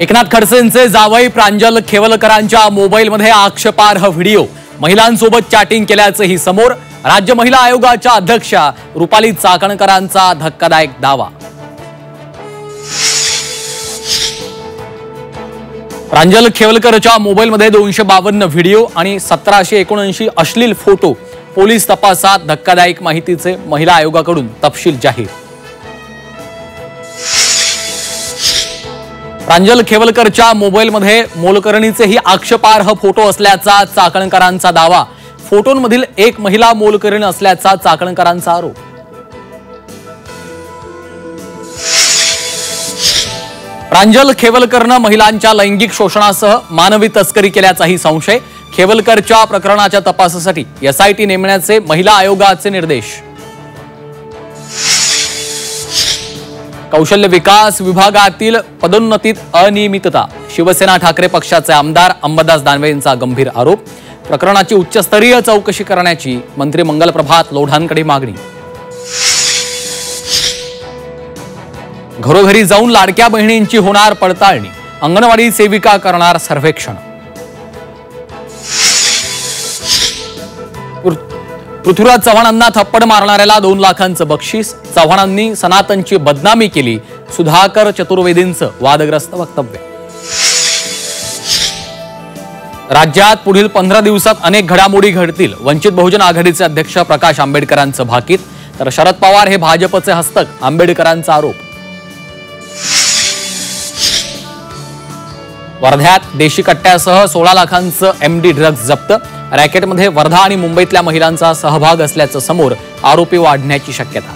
एकनाथ खडसेंचे जावई प्रांजल खेवलकरांच्या मोबाईलमध्ये आक्षेपार्ह व्हिडिओ, महिलांसोबत चॅटिंग केल्याचेही समोर. राज्य महिला आयोगाच्या अध्यक्षा रुपाली चाकणकरांचा धक्कादायक दावा. प्रांजल खेवलकरच्या मोबाईलमध्ये 252 व्हिडिओ आणि 1779 अश्लील फोटो. पोलीस तपासात धक्कादायक माहितीचे महिला आयोगाकडून तपशील जाहीर. प्रांजल खेवलकरच्या मोबाईलमध्ये मोलकरणीचेही आक्षेपार्ह फोटो असल्याचा चाकणकरांचा दावा. फोटोंमधील एक महिला मोलकरीण असल्याचा चाकणकरांचा आरोप. प्रांजल खेवलकरनं महिलांच्या लैंगिक शोषणासह मानवी तस्करी केल्याचाही संशय. खेवलकरच्या प्रकरणाच्या तपासासाठी एसआयटी नेमण्याचे महिला आयोगाचे निर्देश. कौशल्य विकास विभागातील पदोन्नतीत अनियमितता. शिवसेना ठाकरे पक्षाचे आमदार अंबादास दानवे यांचा गंभीर आरोप. प्रकरणाची उच्चस्तरीय चौकशी करण्याची मंत्री मंगलप्रभात लोढांकडे मागणी. घरोघरी जाऊन लाडक्या बहिणींची होणार पडताळणी. अंगणवाडी सेविका करणार सर्वेक्षण. पृथ्वीराज चव्हाणांना थप्पड मारणाऱ्याला 2 लाखांचं बक्षीस. चव्हाणांनी सनातनची बदनामी केली. सुधाकर चतुर्वेदींचं वादग्रस्त वक्तव्य. राज्यात पुढील 15 दिवसात अनेक घडामोडी घडतील. वंचित बहुजन आघाडीचे अध्यक्ष प्रकाश आंबेडकरांचं भाकीत. तर शरद पवार हे भाजपचे हस्तक, आंबेडकरांचा आरोप. वर्ध्यात देशी कट्ट्यासह 16 लाखांचं एमडी ड्रग्ज जप्त. रॅकेटमध्ये वर्धा आणि मुंबईतल्या महिलांचा सहभाग असल्याचं समोर. आरोपी वाढण्याची शक्यता.